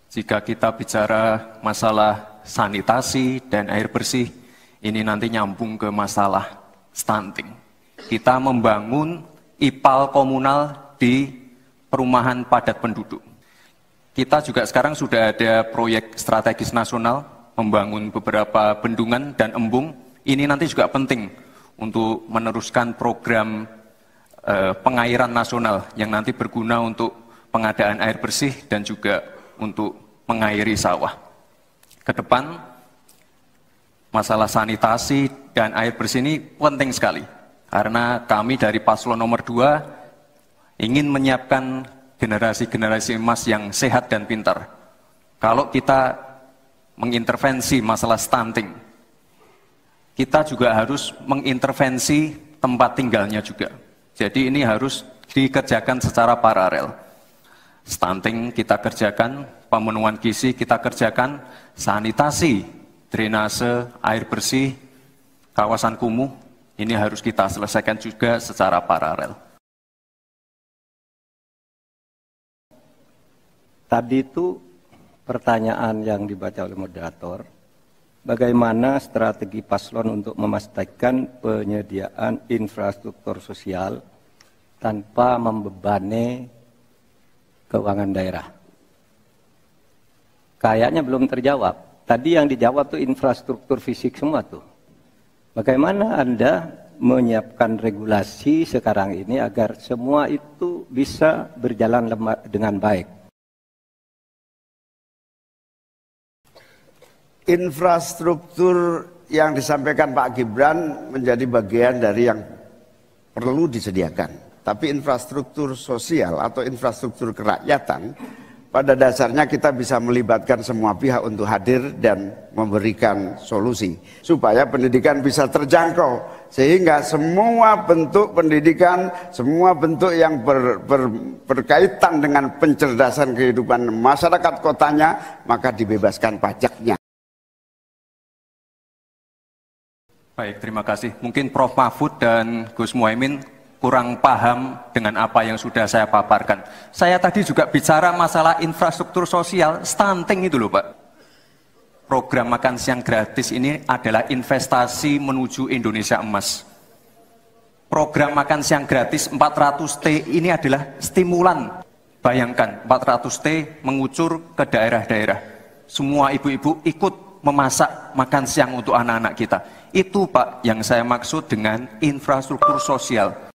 Jika kita bicara masalah sanitasi dan air bersih, ini nanti nyambung ke masalah stunting. Kita membangun IPAL komunal di perumahan padat penduduk. Kita juga sekarang sudah ada proyek strategis nasional membangun beberapa bendungan dan embung. Ini nanti juga penting untuk meneruskan program pengairan nasional yang nanti berguna untuk pengadaan air bersih dan juga untuk mengairi sawah. Ke depan, masalah sanitasi dan air bersih ini penting sekali. Karena kami dari paslon nomor 2 ingin menyiapkan generasi-generasi emas yang sehat dan pintar. Kalau kita mengintervensi masalah stunting, kita juga harus mengintervensi tempat tinggalnya juga. Jadi ini harus dikerjakan secara paralel. Stunting kita kerjakan, pemenuhan gizi kita kerjakan, sanitasi, drainase, air bersih, kawasan kumuh, ini harus kita selesaikan juga secara paralel. Tadi itu pertanyaan yang dibaca oleh moderator, bagaimana strategi paslon untuk memastikan penyediaan infrastruktur sosial tanpa membebani keuangan daerah. Kayaknya belum terjawab. Tadi yang dijawab tuh infrastruktur fisik semua tuh. Bagaimana Anda menyiapkan regulasi sekarang ini agar semua itu bisa berjalan dengan baik? Infrastruktur yang disampaikan Pak Gibran menjadi bagian dari yang perlu disediakan. Tapi infrastruktur sosial atau infrastruktur kerakyatan, pada dasarnya kita bisa melibatkan semua pihak untuk hadir dan memberikan solusi. Supaya pendidikan bisa terjangkau. Sehingga semua bentuk pendidikan, semua bentuk yang berkaitan dengan pencerdasan kehidupan masyarakat kotanya, maka dibebaskan pajaknya. Baik, terima kasih. Mungkin Prof. Mahfud dan Gus Muhaimin kurang paham dengan apa yang sudah saya paparkan. Saya tadi juga bicara masalah infrastruktur sosial, stunting itu loh Pak. Program makan siang gratis ini adalah investasi menuju Indonesia emas. Program makan siang gratis 400T ini adalah stimulan. Bayangkan 400T mengucur ke daerah-daerah. Semua ibu-ibu ikut memasak makan siang untuk anak-anak kita. Itu Pak yang saya maksud dengan infrastruktur sosial.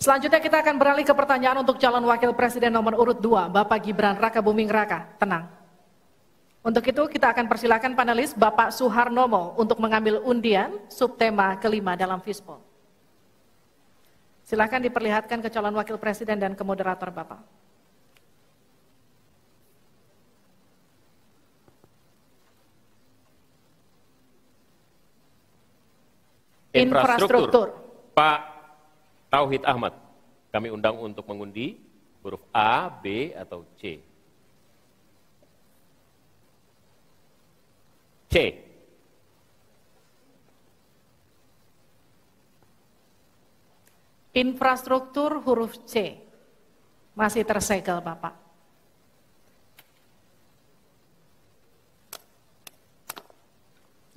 Selanjutnya kita akan beralih ke pertanyaan untuk calon wakil presiden nomor urut 2, Bapak Gibran Rakabuming Raka. Tenang. Untuk itu kita akan persilakan panelis Bapak Suharnomo untuk mengambil undian subtema kelima dalam Fishbowl. Silakan diperlihatkan ke calon wakil presiden dan ke moderator Bapak. Infrastruktur. Pak Tauhid Ahmad, kami undang untuk mengundi huruf A, B, atau C. C. Infrastruktur huruf C. Masih tersegel Bapak.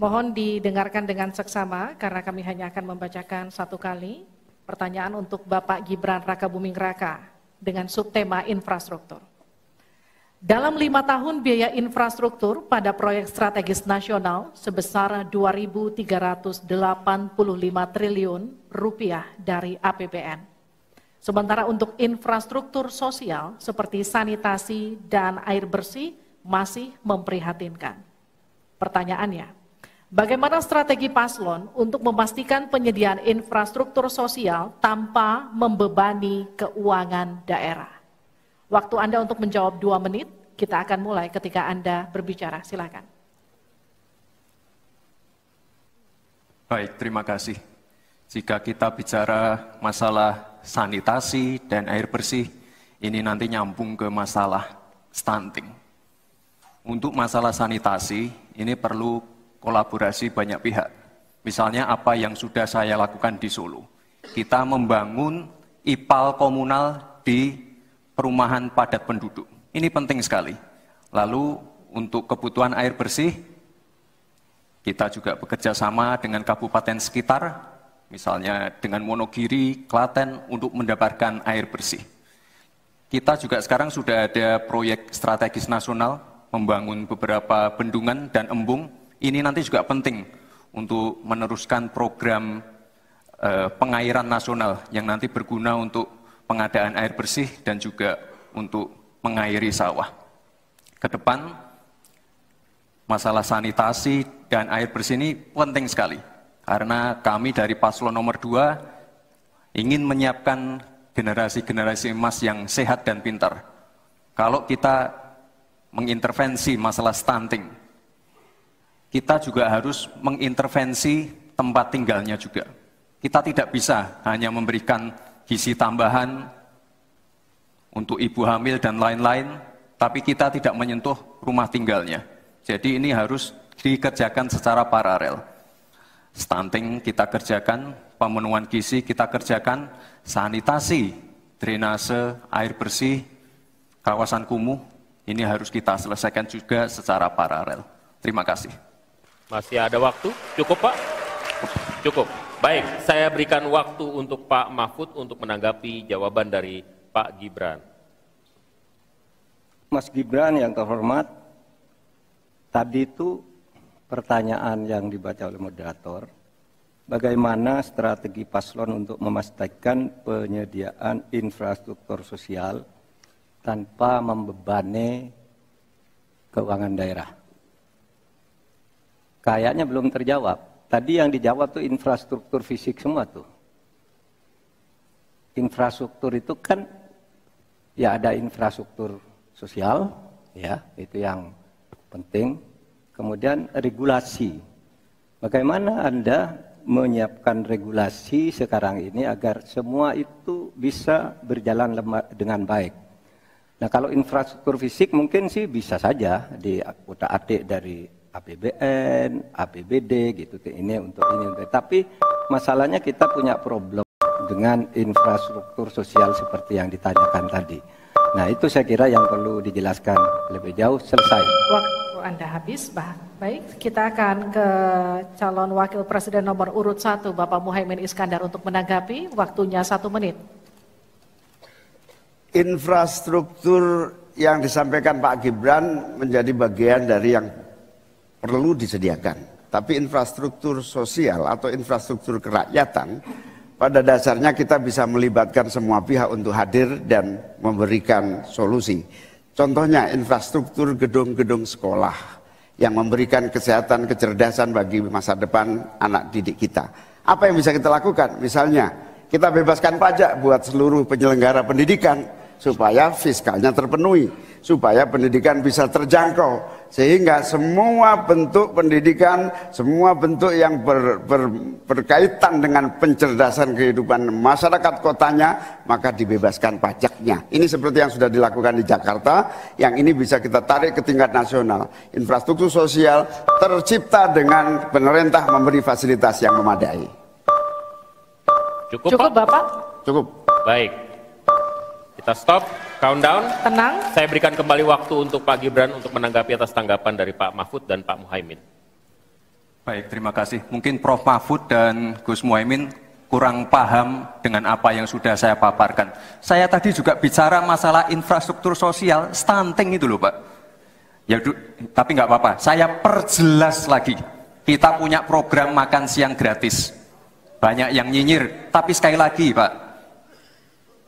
Mohon didengarkan dengan seksama karena kami hanya akan membacakan satu kali. Pertanyaan untuk Bapak Gibran Rakabuming Raka dengan subtema infrastruktur. Dalam 5 tahun biaya infrastruktur pada proyek strategis nasional sebesar 2.385 triliun rupiah dari APBN. Sementara untuk infrastruktur sosial seperti sanitasi dan air bersih masih memprihatinkan. Pertanyaannya, bagaimana strategi paslon untuk memastikan penyediaan infrastruktur sosial tanpa membebani keuangan daerah? Waktu Anda untuk menjawab 2 menit, kita akan mulai ketika Anda berbicara. Silakan. Baik, terima kasih. Jika kita bicara masalah sanitasi dan air bersih, ini nanti nyambung ke masalah stunting. Untuk masalah sanitasi, ini perlu kolaborasi banyak pihak. Misalnya apa yang sudah saya lakukan di Solo. Kita membangun IPAL komunal di perumahan padat penduduk. Ini penting sekali. Lalu untuk kebutuhan air bersih, kita juga bekerja sama dengan kabupaten sekitar, misalnya dengan Wonogiri, Klaten, untuk mendapatkan air bersih. Kita juga sekarang sudah ada proyek strategis nasional, membangun beberapa bendungan dan embung. Ini nanti juga penting untuk meneruskan program pengairan nasional yang nanti berguna untuk pengadaan air bersih dan juga untuk mengairi sawah. Ke depan, masalah sanitasi dan air bersih ini penting sekali. Karena kami dari paslon nomor 2 ingin menyiapkan generasi-generasi emas yang sehat dan pintar. Kalau kita mengintervensi masalah stunting, kita juga harus mengintervensi tempat tinggalnya juga. Kita tidak bisa hanya memberikan gizi tambahan untuk ibu hamil dan lain-lain, tapi kita tidak menyentuh rumah tinggalnya. Jadi ini harus dikerjakan secara paralel. Stunting kita kerjakan, pemenuhan gizi kita kerjakan, sanitasi, drainase, air bersih, kawasan kumuh, ini harus kita selesaikan juga secara paralel. Terima kasih. Masih ada waktu? Cukup, Pak? Cukup. Baik, saya berikan waktu untuk Pak Mahfud untuk menanggapi jawaban dari Pak Gibran. Mas Gibran yang terhormat, tadi itu pertanyaan yang dibaca oleh moderator, bagaimana strategi paslon untuk memastikan penyediaan infrastruktur sosial tanpa membebani keuangan daerah. Kayaknya belum terjawab. Tadi yang dijawab tuh infrastruktur fisik semua tuh. Infrastruktur itu kan ya ada infrastruktur sosial, ya itu yang penting. Kemudian regulasi. Bagaimana Anda menyiapkan regulasi sekarang ini agar semua itu bisa berjalan dengan baik. Nah kalau infrastruktur fisik mungkin sih bisa saja diutak-atik dari APBN, APBD gitu ini untuk ini. Tapi masalahnya kita punya problem dengan infrastruktur sosial seperti yang ditanyakan tadi. Nah itu saya kira yang perlu dijelaskan lebih jauh. Selesai. Waktu Anda habis, baik kita akan ke calon wakil presiden nomor urut 1 Bapak Muhaimin Iskandar untuk menanggapi, waktunya 1 menit. Infrastruktur yang disampaikan Pak Gibran menjadi bagian dari yang perlu disediakan. Tapi infrastruktur sosial atau infrastruktur kerakyatan, pada dasarnya kita bisa melibatkan semua pihak untuk hadir dan memberikan solusi. Contohnya infrastruktur gedung-gedung sekolah yang memberikan kesehatan, kecerdasan bagi masa depan anak didik kita. Apa yang bisa kita lakukan? Misalnya, kita bebaskan pajak buat seluruh penyelenggara pendidikan supaya fiskalnya terpenuhi, supaya pendidikan bisa terjangkau, sehingga semua bentuk pendidikan, semua bentuk yang berkaitan dengan pencerdasan kehidupan masyarakat kotanya, maka dibebaskan pajaknya. Ini seperti yang sudah dilakukan di Jakarta, yang ini bisa kita tarik ke tingkat nasional. Infrastruktur sosial tercipta dengan pemerintah memberi fasilitas yang memadai. Cukup, Pak? Bapak? Cukup. Baik. Kita stop, countdown. Tenang. Saya berikan kembali waktu untuk Pak Gibran untuk menanggapi atas tanggapan dari Pak Mahfud dan Pak Muhaimin. Baik, terima kasih. Mungkin Prof. Mahfud dan Gus Muhaimin kurang paham dengan apa yang sudah saya paparkan. Saya tadi juga bicara masalah infrastruktur sosial, stunting itu loh Pak. Ya, tapi nggak apa-apa, saya perjelas lagi. Kita punya program makan siang gratis. Banyak yang nyinyir, tapi sekali lagi Pak,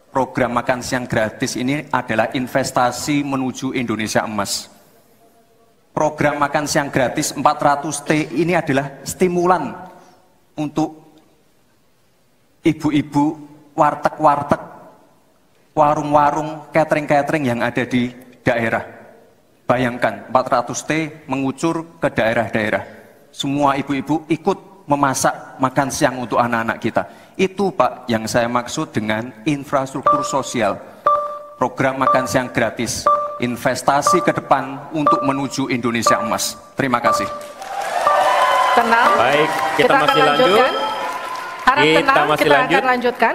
program makan siang gratis ini adalah investasi menuju Indonesia emas. Program makan siang gratis 400T ini adalah stimulan untuk ibu-ibu, warteg-warteg, warung-warung, catering-catering yang ada di daerah. Bayangkan 400T mengucur ke daerah-daerah. Semua ibu-ibu ikut memasak makan siang untuk anak-anak kita. Itu Pak yang saya maksud dengan infrastruktur sosial. Program makan siang gratis, investasi ke depan untuk menuju Indonesia emas. Terima kasih. Tenang. Baik, kita masih lanjut. Harap tenang, kita akan lanjutkan.